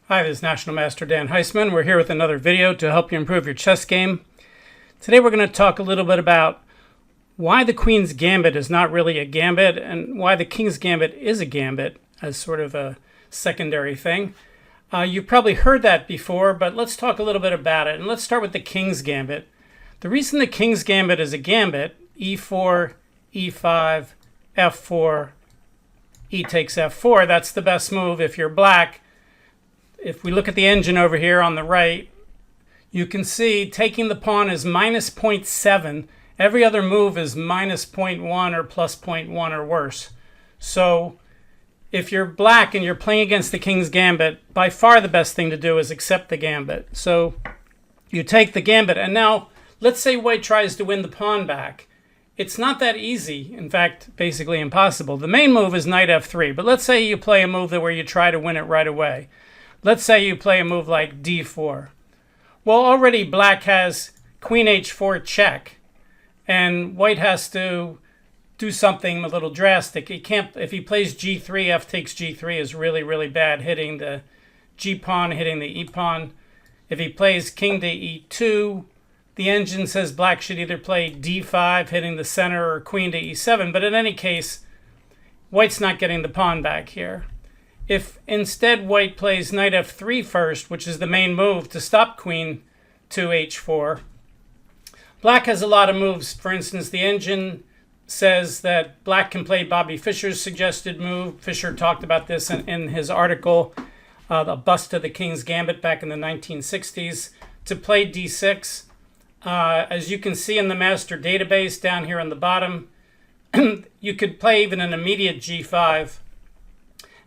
Hi, this is National Master Dan Heisman. We're here with another video to help you improve your chess game. Today we're going to talk a little bit about why the Queen's Gambit is not really a gambit and why the King's Gambit is a gambit as sort of a secondary thing. You've probably heard that before, but let's talk a little bit about it. And let's start with the King's Gambit. The reason the King's Gambit is a gambit, e4, e5, f4, e takes f4, that's the best move if you're black. If we look at the engine over here on the right, you can see taking the pawn is minus 0.7. Every other move is minus 0.1 or plus 0.1 or worse. So if you're black and you're playing against the King's Gambit, by far the best thing to do is accept the Gambit. So you take the Gambit, and now let's say white tries to win the pawn back. It's not that easy, in fact, basically impossible. The main move is knight f3, but let's say you play a move where you try to win it right away. Let's say you play a move like d4. Well, already black has queen h4 check, and white has to do something a little drastic. He can't, if he plays g3, f takes g3 is really, really bad, hitting the g-pawn, hitting the e-pawn. If he plays king to e2, the engine says black should either play d5, hitting the center, or queen to e7, but in any case, white's not getting the pawn back here. If instead white plays knight f3 first, which is the main move to stop queen to h4, black has a lot of moves. For instance, the engine says that black can play Bobby Fischer's suggested move. Fischer talked about this in his article, A Bust of the King's Gambit, back in the 1960s, to play d6. As you can see in the master database down here on the bottom, you could play even an immediate g5.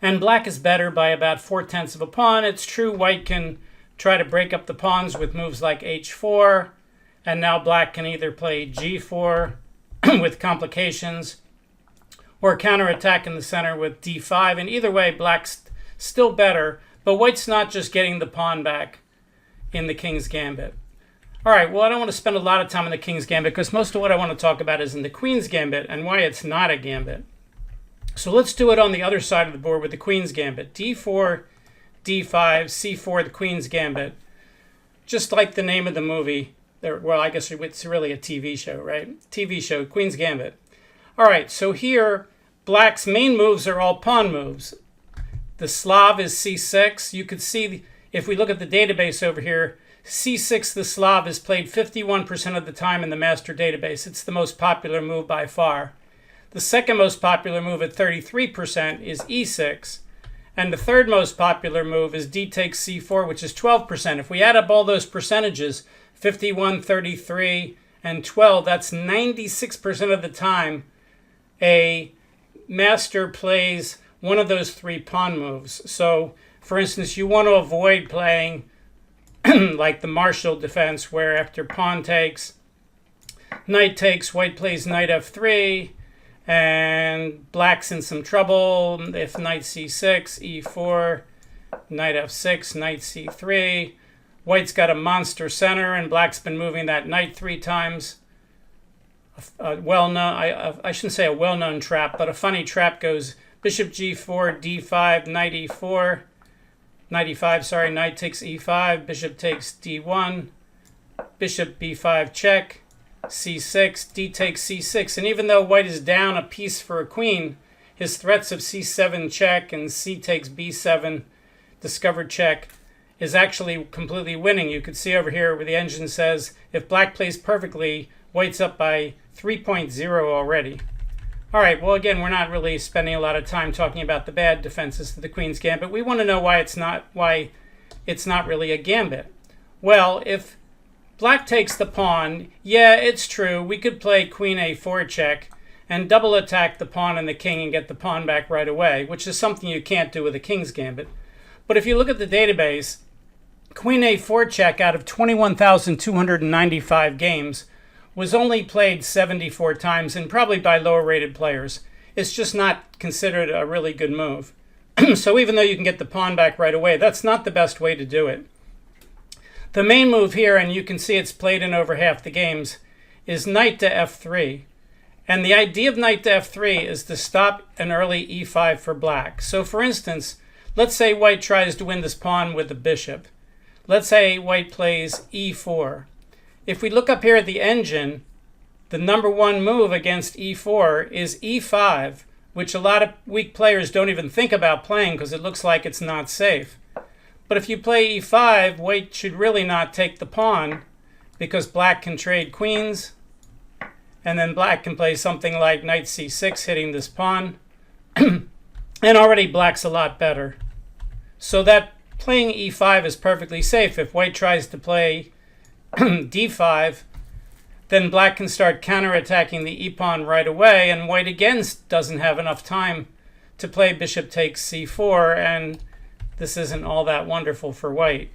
And black is better by about 4/10 of a pawn. It's true white can try to break up the pawns with moves like h4, and now black can either play g4 with complications or counterattack in the center with d5. And either way, black's still better, but white's not just getting the pawn back in the King's Gambit. All right, well, I don't want to spend a lot of time on the King's Gambit because most of what I want to talk about is in the Queen's Gambit and why it's not a gambit. So let's do it on the other side of the board with the Queen's Gambit. d4, d5, c4, the Queen's Gambit. Just like the name of the movie. Well, I guess it's really a TV show, right? TV show, Queen's Gambit. All right, so here, black's main moves are all pawn moves. The Slav is c6. You could see, if we look at the database over here, c6, the Slav, is played 51% of the time in the master database. It's the most popular move by far. The second most popular move at 33% is e6. And the third most popular move is d takes c4, which is 12%. If we add up all those percentages, 51, 33, and 12, that's 96% of the time a master plays one of those three pawn moves. So, for instance, you want to avoid playing like the Marshall defense, where after pawn takes, knight takes, white plays knight f3, and black's in some trouble if knight c6, e4, knight f6, knight c3. White's got a monster center, and black's been moving that knight 3 times. I shouldn't say a well-known trap, but a funny trap goes bishop g4, d5, knight e4, knight e5, sorry, knight takes e5, bishop takes d1, bishop b5 check, c6, d takes c6. And even though white is down a piece for a queen, his threats of c7 check and c takes b7 discovered check is actually completely winning. You could see over here where the engine says if black plays perfectly, white's up by 3.0 already. All right, well, again, we're not really spending a lot of time talking about the bad defenses to the Queen's Gambit. We want to know why it's not really a gambit. Well, if black takes the pawn, yeah, it's true. We could play queen a4 check and double attack the pawn and the king and get the pawn back right away, which is something you can't do with a King's Gambit. But if you look at the database, queen a4 check out of 21,295 games was only played 74 times, and probably by lower rated players. It's just not considered a really good move. So even though you can get the pawn back right away, that's not the best way to do it. The main move here, and you can see it's played in over half the games, is knight to f3. And the idea of knight to f3 is to stop an early e5 for black. So for instance, Let's say white tries to win this pawn with the bishop. Let's say white plays e4. If we look up here at the engine, the number one move against e4 is e5, which a lot of weak players don't even think about playing because it looks like it's not safe. But if you play e5, white should really not take the pawn because black can trade queens, and then black can play something like knight c6 hitting this pawn, and already black's a lot better. So that playing e5 is perfectly safe. If white tries to play d5, then black can start counterattacking the e-pawn right away, and white again doesn't have enough time to play bishop takes c4, and this isn't all that wonderful for white.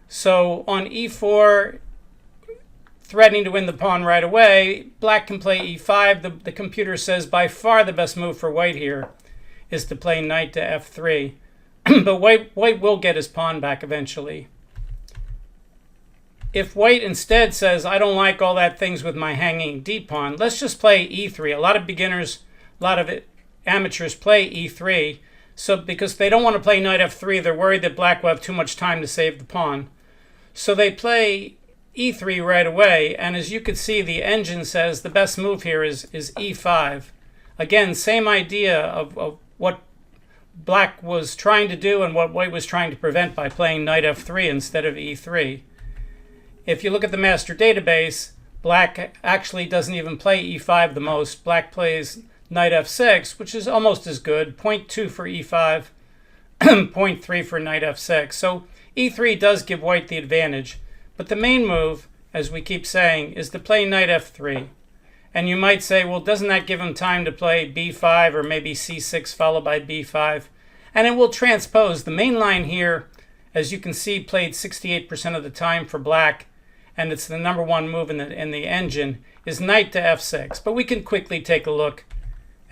So on e4, threatening to win the pawn right away, black can play e5. The computer says by far the best move for white here is to play knight to f3. But white will get his pawn back eventually. If white instead says, I don't like all that things with my hanging d-pawn, let's just play e3. A lot of beginners, a lot of amateurs play e3. So because they don't want to play knight f3, they're worried that black will have too much time to save the pawn. So they play e3 right away. And as you can see, the engine says the best move here is e5. Again, same idea of what black was trying to do and what white was trying to prevent by playing knight f3 instead of e3. If you look at the master database, black actually doesn't even play e5 the most. Black plays knight f6, which is almost as good, 0.2 for e5, 0.3 for knight f6. So e3 does give white the advantage. But the main move, as we keep saying, is to play knight f3. And you might say, well, doesn't that give him time to play b5 or maybe c6 followed by b5? And it will transpose. The main line here, as you can see, played 68% of the time for black, and it's the number one move in the engine, is knight to f6. But we can quickly take a look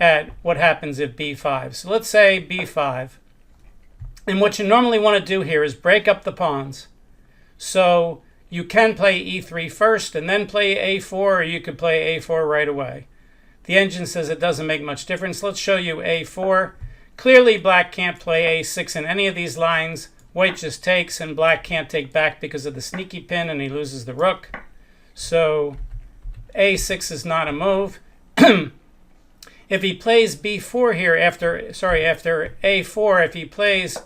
at what happens if b5. So let's say b5. And what you normally want to do here is break up the pawns. So you can play e3 first and then play a4, or you could play a4 right away. The engine says it doesn't make much difference. Let's show you a4. Clearly black can't play a6 in any of these lines. White just takes, and black can't take back because of the sneaky pin, and he loses the rook. So a6 is not a move. If he plays b4 here after a4, if he plays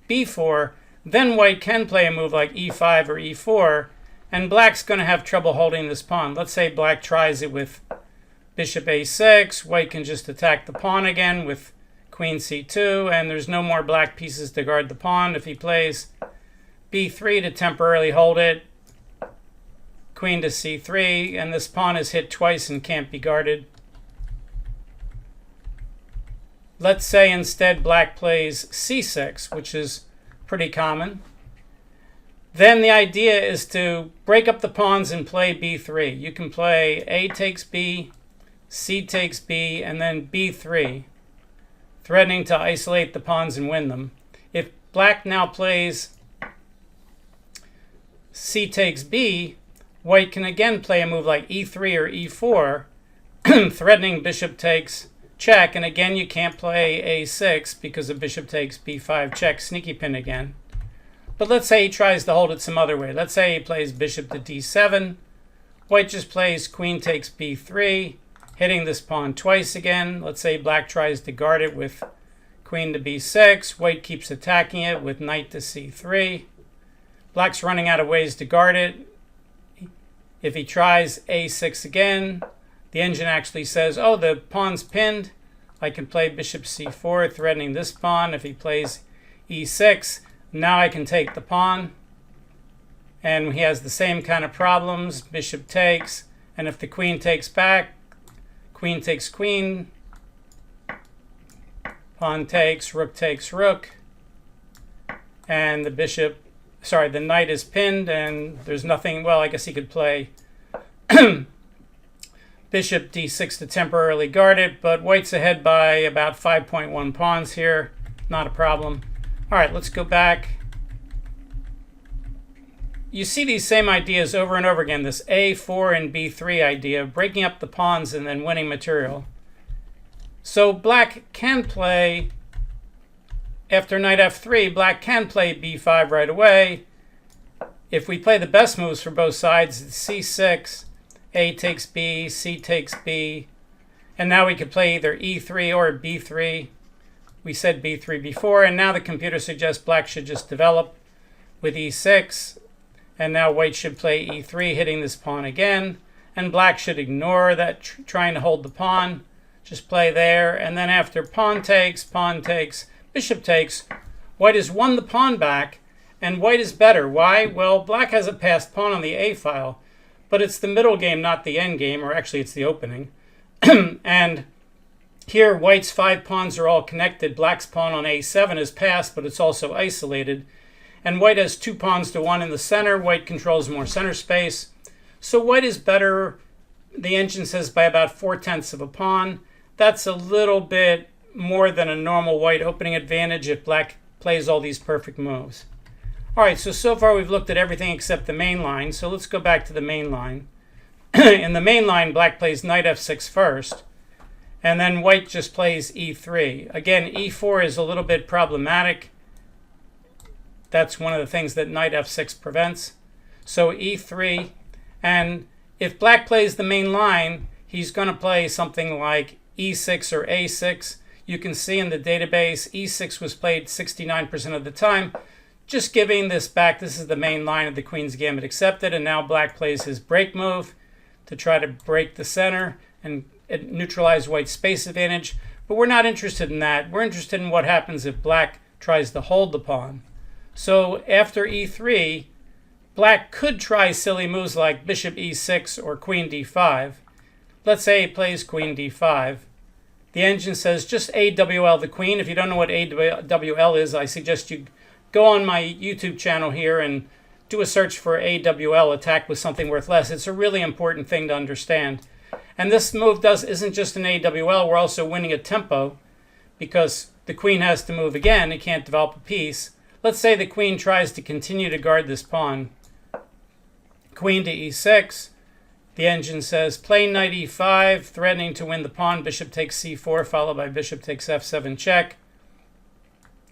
b4, then white can play a move like e5 or e4, and black's going to have trouble holding this pawn. Let's say black tries it with bishop a6. White can just attack the pawn again with queen c2, and there's no more black pieces to guard the pawn. If he plays b3 to temporarily hold it, queen to c3, and this pawn is hit twice and can't be guarded. Let's say instead black plays c6, which is pretty common. Then the idea is to break up the pawns and play b3. You can play a takes b, c takes b, and then b3, threatening to isolate the pawns and win them. If black now plays c takes b, white can again play a move like e3 or e4, threatening bishop takes check, and again you can't play a6 because of bishop takes b5 check, sneaky pin again. But let's say he tries to hold it some other way. Let's say he plays bishop to d7. White just plays queen takes b3, hitting this pawn twice again. Let's say black tries to guard it with queen to b6. White keeps attacking it with knight to c3. Black's running out of ways to guard it. If he tries a6 again, the engine actually says, oh, the pawn's pinned. I can play bishop c4, threatening this pawn. If he plays e6, now I can take the pawn. And he has the same kind of problems. Bishop takes, and if the queen takes back, queen takes queen, pawn takes, rook, and the knight is pinned, and there's nothing. Well, I guess he could play bishop d6 to temporarily guard it, but white's ahead by about 5.1 pawns here. Not a problem. All right, let's go back. You see these same ideas over and over again, this a4 and b3 idea, breaking up the pawns and then winning material. So black can play after knight f3, black can play b5 right away. If we play the best moves for both sides, it's c6, a takes b, c takes b, and now we could play either e3 or b3. We said b3 before, and now the computer suggests black should just develop with e6, and now white should play e3, hitting this pawn again, and black should ignore that trying to hold the pawn, just play there, and then after pawn takes, bishop takes, white has won the pawn back, and white is better. Why? Well, black has a passed pawn on the a file, but it's the middle game, not the end game, or actually it's the opening. And here, white's 5 pawns are all connected. Black's pawn on a7 is passed, but it's also isolated. And white has 2 pawns to 1 in the center. White controls more center space. So white is better, the engine says, by about 4/10 of a pawn. That's a little bit more than a normal white opening advantage if black plays all these perfect moves. All right, so far we've looked at everything except the main line. So let's go back to the main line. In the main line, black plays knight f6 first. And then white just plays e3. Again, e4 is a little bit problematic. That's one of the things that knight f6 prevents. So e3. And if black plays the main line, he's going to play something like e6 or a6. You can see in the database, e6 was played 69% of the time. Just giving this back, this is the main line of the Queen's Gambit accepted. And now black plays his break move to try to break the center and neutralize white's space advantage, but we're not interested in that. We're interested in what happens if black tries to hold the pawn. So after e3, black could try silly moves like bishop e6 or queen d5. Let's say he plays queen d5. The engine says just AWL the queen. If you don't know what AWL is, I suggest you go on my YouTube channel here and do a search for AWL, attack with something worth less. It's a really important thing to understand. And this move isn't just an AWL, we're also winning a tempo because the queen has to move again. It can't develop a piece. Let's say the queen tries to continue to guard this pawn. Queen to e6. The engine says play knight e5, threatening to win the pawn. Bishop takes c4, followed by bishop takes f7 check.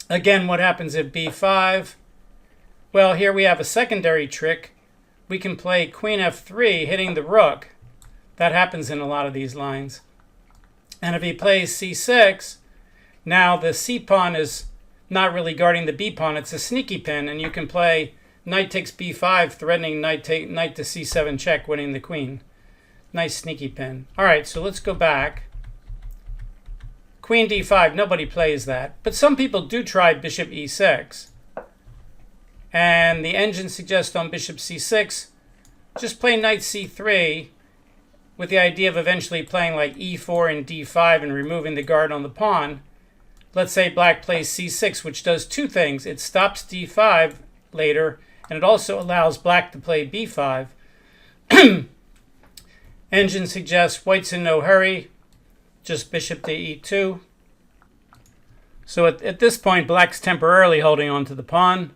Again, what happens if b5? Well, here we have a secondary trick. We can play queen f3, hitting the rook. That happens in a lot of these lines. And if he plays c6, now the c pawn is not really guarding the b pawn. It's a sneaky pin, and you can play knight takes b5, threatening knight to c7 check, winning the queen. Nice sneaky pin. All right, so let's go back. Queen d5, nobody plays that. But some people do try bishop e6. And the engine suggests on bishop c6, just play knight c3, with the idea of eventually playing like e4 and d5 and removing the guard on the pawn. Let's say black plays c6, which does 2 things. It stops d5 later, and it also allows black to play b5. Engine suggests white's in no hurry, just bishop to e2. So at this point, black's temporarily holding on to the pawn.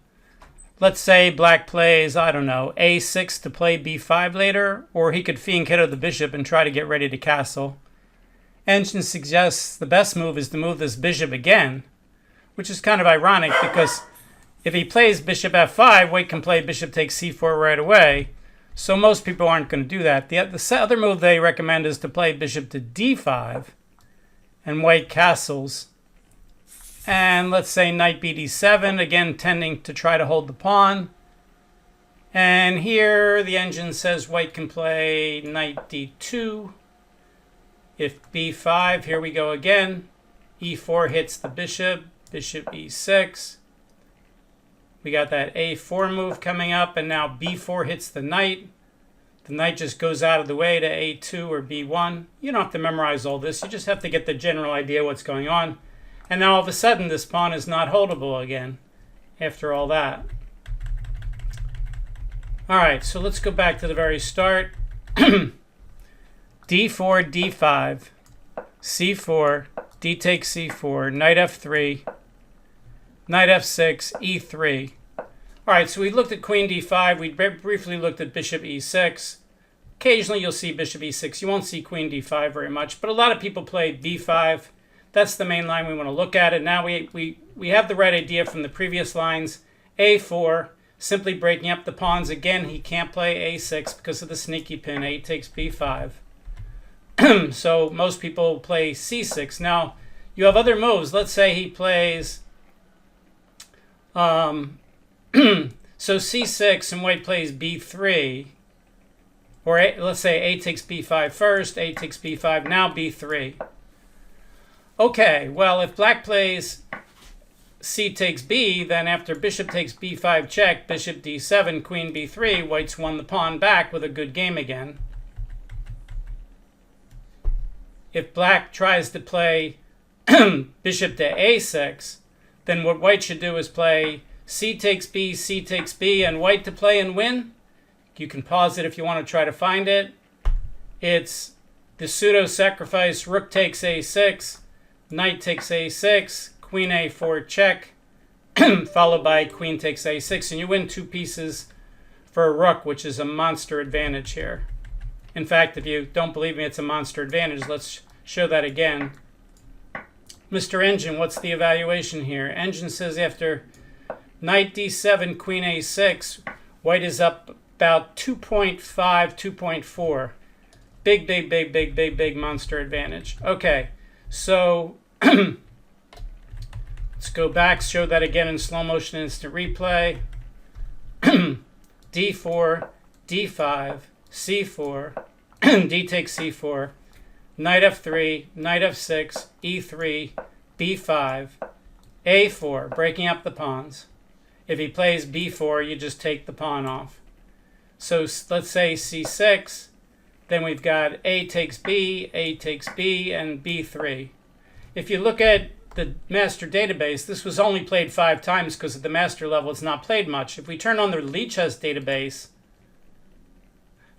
Let's say black plays, I don't know, a6 to play b5 later, or he could fianchetto the bishop and try to get ready to castle. Engine suggests the best move is to move this bishop again, which is kind of ironic because if he plays bishop f5, white can play bishop takes c4 right away. So most people aren't going to do that. The other move they recommend is to play bishop to d5, and white castles. And let's say knight bd7, again tending to try to hold the pawn. And here the engine says white can play knight d2. If b5, here we go again. e4 hits the bishop, bishop e6. We got that a4 move coming up, and now b4 hits the knight. The knight just goes out of the way to a2 or b1. You don't have to memorize all this. You just have to get the general idea what's going on. And now all of a sudden, this pawn is not holdable again after all that. All right, so let's go back to the very start. d4, d5, c4, d takes c4, knight f3, knight f6, e3. All right, so we looked at queen d5. We briefly looked at bishop e6. Occasionally, you'll see bishop e6. You won't see queen d5 very much, but a lot of people play b5. That's the main line we want to look at. And now we have the right idea from the previous lines. A4, simply breaking up the pawns. Again, he can't play A6 because of the sneaky pin. A takes B5. So most people play C6. Now, you have other moves. Let's say he plays... so C6 and white plays B3. Or let's say A takes B5 first. A takes B5. Now B3. Okay, well, if black plays C takes B, then after bishop takes B5 check, bishop D7, queen B3, white's won the pawn back with a good game again. If black tries to play bishop to A6, then what white should do is play C takes B, and white to play and win. You can pause it if you want to try to find it. It's the pseudo-sacrifice, rook takes A6, knight takes A6, queen A4 check, followed by queen takes A6, and you win 2 pieces for a rook, which is a monster advantage here. In fact, if you don't believe me, it's a monster advantage. Let's show that again. Mr. Engine, what's the evaluation here? Engine says after knight D7, queen A6, white is up about 2.5, 2.4. Big monster advantage. Okay, so let's go back, show that again in slow motion instant replay. D4, D5, C4, D takes C4, knight F3, knight F6, E3, B5, A4, breaking up the pawns. If he plays B4, you just take the pawn off. So let's say C6, then we've got A takes B, and B3. If you look at the master database, this was only played 5 times because at the master level it's not played much. If we turn on the LiChess database,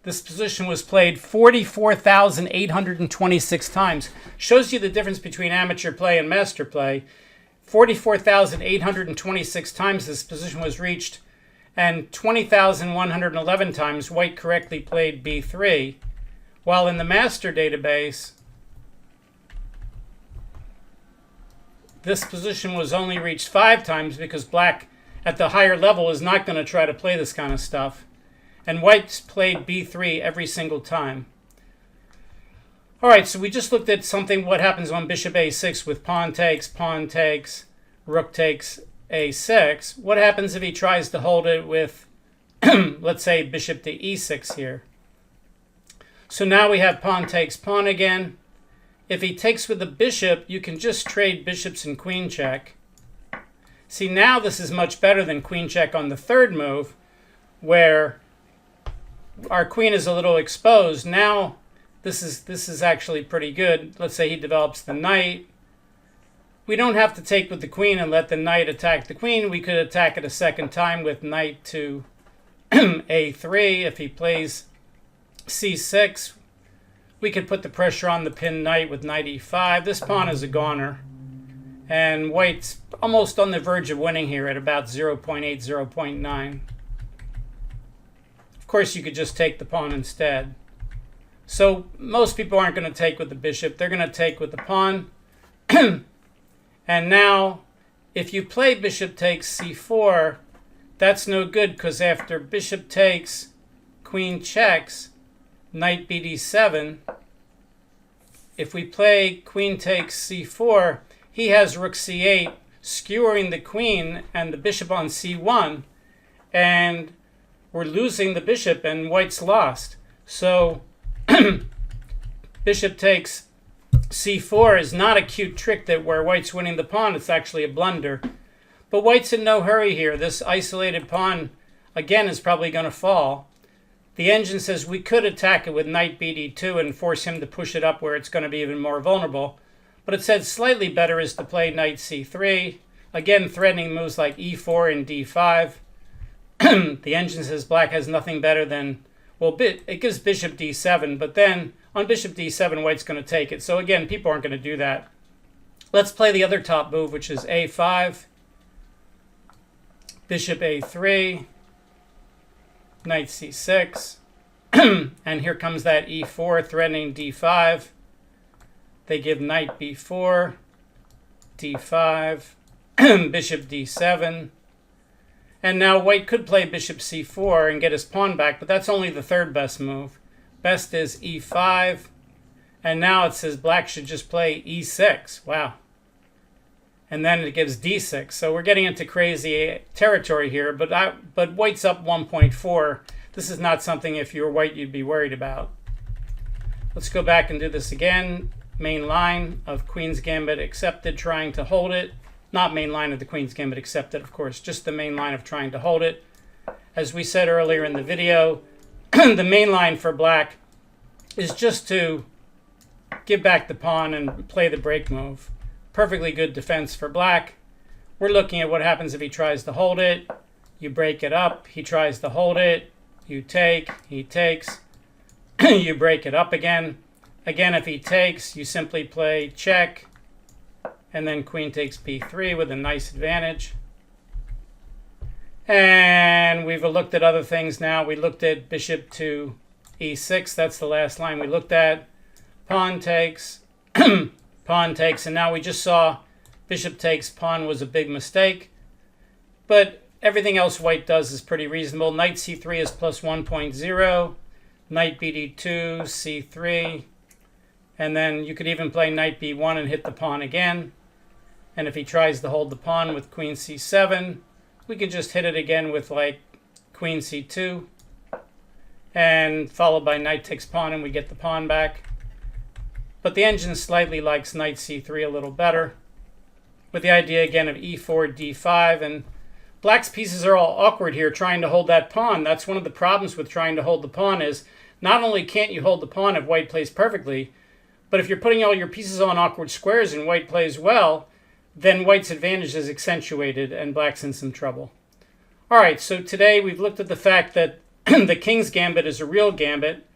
this position was played 44,826 times. Shows you the difference between amateur play and master play. 44,826 times this position was reached, and 20,111 times white correctly played B3. While in the master database, this position was only reached 5 times because black at the higher level is not going to try to play this kind of stuff. And white's played B3 every single time. All right, so we just looked at something, what happens on bishop A6 with pawn takes, rook takes A6. What happens if he tries to hold it with, let's say, bishop to E6 here? So now we have pawn takes pawn again. If he takes with the bishop, you can just trade bishops and queen check. See, now this is much better than queen check on the third move, where our queen is a little exposed. Now this is actually pretty good. Let's say he develops the knight. We don't have to take with the queen and let the knight attack the queen. We could attack it a second time with knight to A3. If he plays C6, we could put the pressure on the pinned knight with knight E5. This pawn is a goner, and white's almost on the verge of winning here at about 0.8, 0.9. Of course, you could just take the pawn instead. So most people aren't going to take with the bishop. They're going to take with the pawn. And now, if you play bishop takes C4, that's no good, because after bishop takes, queen checks, knight BD7, if we play queen takes C4, he has rook C8, skewering the queen and the bishop on C1, and we're losing the bishop and white's lost. So bishop takes C4 is not a cute trick that where white's winning the pawn. It's actually a blunder. But white's in no hurry here. This isolated pawn, again, is probably going to fall. The engine says we could attack it with knight BD2 and force him to push it up where it's going to be even more vulnerable. But it said slightly better is to play knight C3. Again, threatening moves like E4 and D5. The engine says black has nothing better than, well, it gives bishop D7, but then on bishop D7, white's going to take it. So again, people aren't going to do that. Let's play the other top move, which is A5, bishop A3, knight C6, and here comes that E4 threatening D5. They give knight B4, d5, bishop d7. And now white could play bishop c4 and get his pawn back, but that's only the third best move. Best is e5. And now it says black should just play e6. Wow. And then it gives d6. So we're getting into crazy territory here, but white's up 1.4. This is not something, if you're white, you'd be worried about. Let's go back and do this again. Main line of Queen's Gambit accepted, trying to hold it. Not main line of the Queen's Gambit accepted, of course, just the main line of trying to hold it. As we said earlier in the video, the main line for black is just to give back the pawn and play the break move. Perfectly good defense for black. We're looking at what happens if he tries to hold it. You break it up. He tries to hold it. You take. He takes. You break it up again. Again, if he takes, you simply play check. And then queen takes b3 with a nice advantage. And we've looked at other things now. We looked at bishop to e6. That's the last line we looked at. Pawn takes. Pawn takes. And now we just saw bishop takes. Pawn was a big mistake. But everything else white does is pretty reasonable. Knight c3 is plus 1.0. Knight bd2, c3. And then you could even play knight b1 and hit the pawn again. And if he tries to hold the pawn with queen c7, we can just hit it again with like queen c2. And followed by knight takes pawn, and we get the pawn back. But the engine slightly likes knight c3 a little better. With the idea again of e4, d5. And black's pieces are all awkward here trying to hold that pawn. That's one of the problems with trying to hold the pawn is not only can't you hold the pawn if white plays perfectly, but if you're putting all your pieces on awkward squares and white plays well, then white's advantage is accentuated and black's in some trouble. All right, so today we've looked at the fact that the King's Gambit is a real gambit,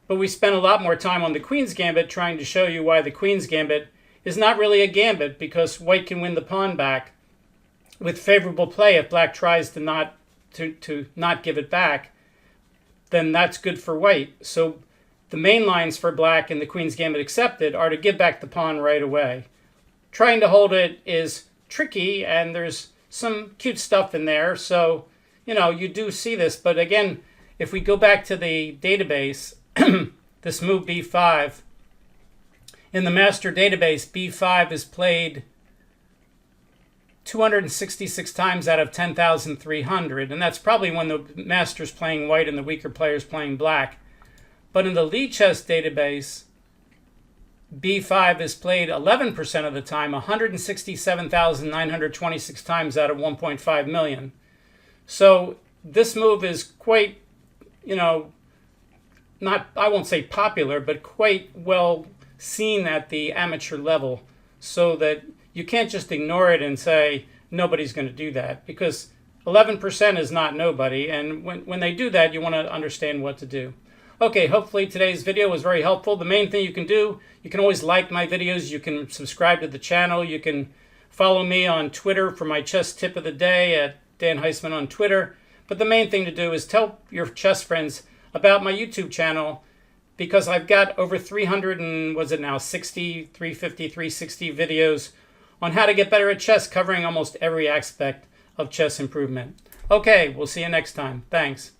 but we spent a lot more time on the Queen's Gambit trying to show you why the Queen's Gambit is not really a gambit, because white can win the pawn back with favorable play. If black tries to not give it back, then that's good for white. So the main lines for black in the Queen's Gambit accepted are to give back the pawn right away. Trying to hold it is tricky, and there's some cute stuff in there. So, you know, you do see this. But again, if we go back to the database, this move b5, in the master database, b5 is played 266 times out of 10,300. And that's probably when the master's playing white and the weaker player's playing black. But in the LiChess database, b5 is played 11% of the time, 167,926 times out of 1.5 million. So this move is quite, you know, not, I won't say popular, but quite well seen at the amateur level, so that you can't just ignore it and say nobody's going to do that, because 11% is not nobody. And when they do that, you want to understand what to do. Okay, hopefully today's video was very helpful. The main thing you can do, you can always like my videos, you can subscribe to the channel, you can follow me on Twitter for my chess tip of the day at Dan Heisman on Twitter. But the main thing to do is tell your chess friends about my YouTube channel, because I've got over 300 and, was it now, 60, 350, 360 videos on how to get better at chess, covering almost every aspect of chess improvement. Okay, we'll see you next time. Thanks.